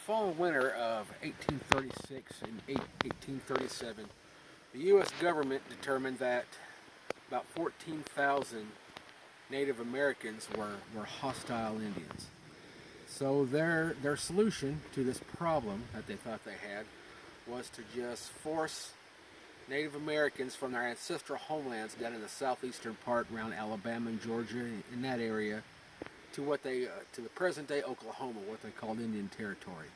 fall and winter of 1836 and 1837, the U.S. government determined that about 14,000 Native Americans were hostile Indians. So their solution to this problem that they thought they had was to just force Native Americans from their ancestral homelands down in the southeastern part around Alabama and Georgia, in that area, to to the present-day Oklahoma, what they called Indian Territory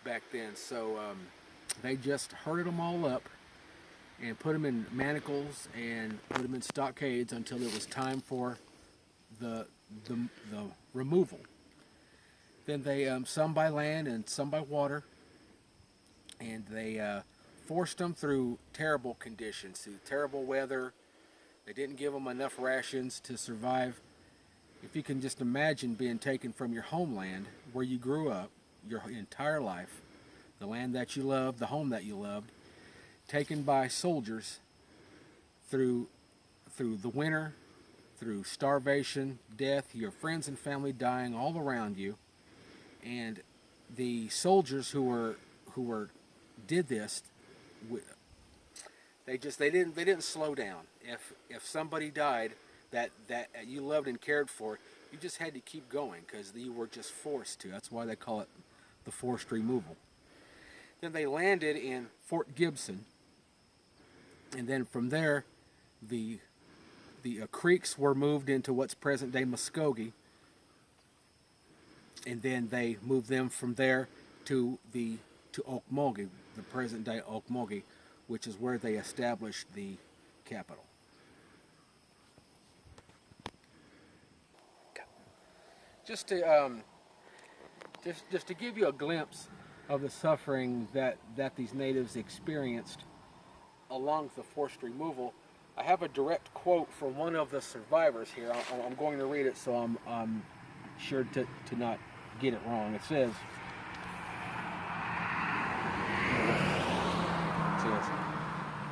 back then. So they just herded them all up and put them in manacles and put them in stockades until it was time for the removal. Then they some by land and some by water, and they forced them through terrible conditions, through terrible weather. They didn't give them enough rations to survive. If you can just imagine being taken from your homeland, where you grew up your entire life, the land that you loved, the home that you loved, taken by soldiers through the winter, through starvation, death, your friends and family dying all around you, and the soldiers who did this, they didn't slow down. If somebody died that you loved and cared for, you just had to keep going because you were just forced to. That's why they call it the forced removal. Then they landed in Fort Gibson, and then from there, the Creeks were moved into what's present-day Muskogee, and then they moved them from there to Okmulgee, the present-day Okmulgee, which is where they established the capital. Just to give you a glimpse of the suffering that these natives experienced along the forced removal, I have a direct quote from one of the survivors here. I'm going to read it so I'm sure to not get it wrong. It says,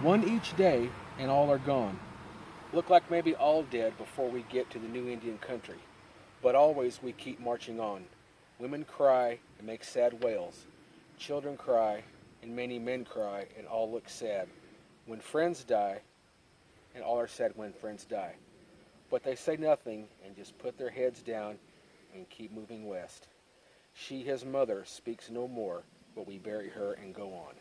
"One each day and all are gone. Look like maybe all dead before we get to the new Indian country. But always we keep marching on. Women cry and make sad wails. Children cry and many men cry and all look sad. When friends die, and all are sad when friends die. But they say nothing and just put their heads down and keep moving west. She, his mother, speaks no more, but we bury her and go on."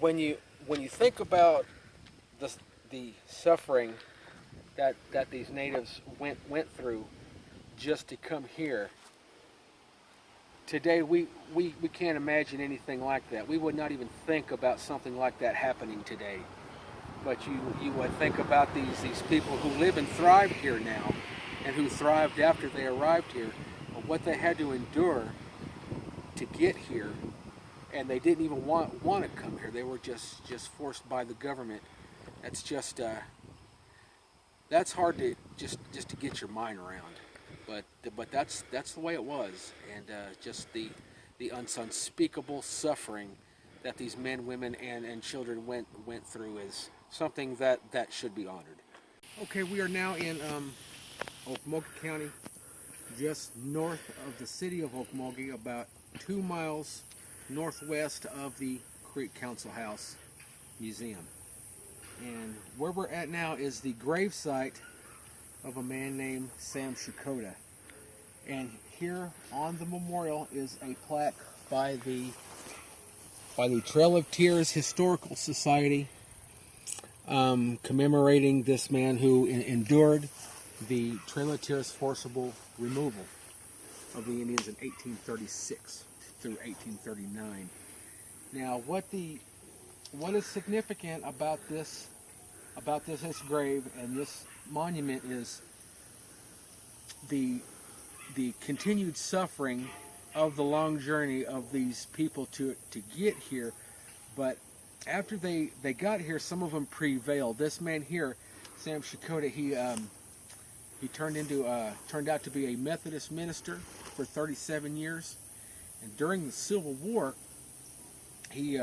When you think about the suffering that these natives went through just to come here, today we can't imagine anything like that. We would not even think about something like that happening today. But you would think about these people who live and thrive here now, and who thrived after they arrived here, and what they had to endure to get here, and they didn't even want to come here. They were just forced by the government. That's just that's hard to just to get your mind around. But that's the way it was, and just the unspeakable suffering that these men, women, and children went through is something that should be honored. Okay, we are now in Okmulgee County, just north of the city of Okmulgee, about 2 miles northwest of the Creek Council House Museum. And where we're at now is the gravesite of a man named Sam Shakota. And here on the memorial is a plaque by the Trail of Tears Historical Society, commemorating this man who endured the Trail of Tears forcible removal of the Indians in 1836 through 1839. Now, what is significant about this grave and this monument is the continued suffering of the long journey of these people to get here. But after they got here, some of them prevailed. This man here, Sam Shakota, he turned out to be a Methodist minister for 37 years, and during the Civil War, he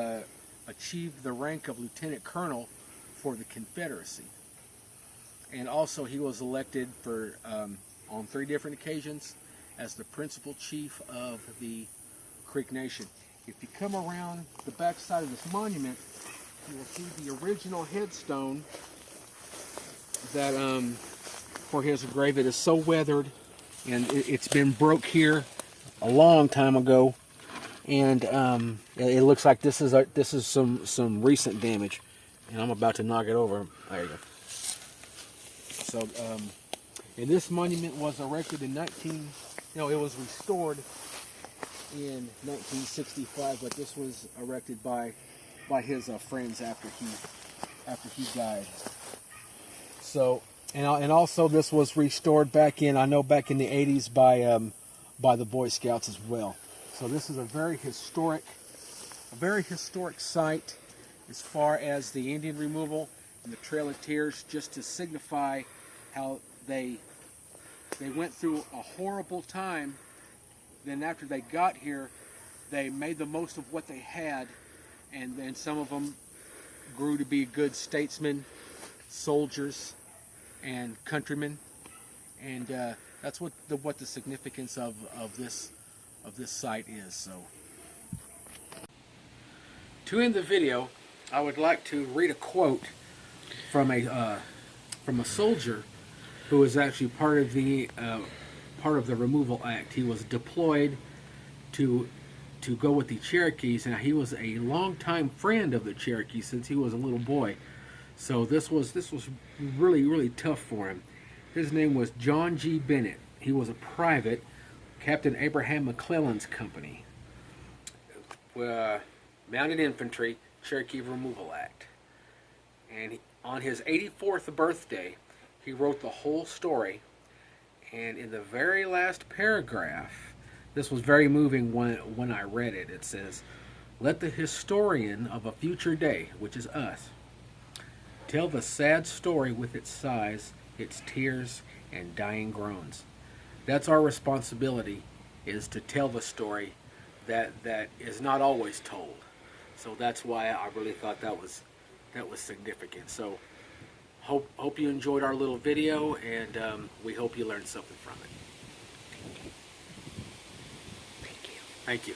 achieved the rank of lieutenant colonel for the Confederacy. and also he was elected for on 3 different occasions as the principal chief of the Creek Nation. If you come around the back side of this monument, you will see the original headstone that for his grave. It is so weathered, and it's been broke here a long time ago, and it looks like this is some recent damage, and I'm about to knock it over. There you go. So, and this monument was erected in it was restored in 1965, but this was erected by his friends after he died. So, and also this was restored back in the 80s by the Boy Scouts as well. So this is a very historic site as far as the Indian removal and the Trail of Tears, just to signify how they went through a horrible time. Then after they got here, they made the most of what they had, and then some of them grew to be good statesmen, soldiers, and countrymen, and that's what the significance of this site is. So, to end the video, I would like to read a quote from a soldier who was actually part of the Removal Act. He was deployed to go with the Cherokees, and he was a longtime friend of the Cherokees since he was a little boy. So this was really, really tough for him. His name was John G. Bennett. He was a private, Captain Abraham McClellan's company. Mounted Infantry, Cherokee Removal Act. And on his 84th birthday, he wrote the whole story. And in the very last paragraph, this was very moving when I read it. It says, "Let the historian of a future day," which is us, "tell the sad story with its sighs, its tears, and dying groans." That's our responsibility, is to tell the story that is not always told. So that's why I really thought that was significant. So hope you enjoyed our little video, and we hope you learned something from it. Thank you.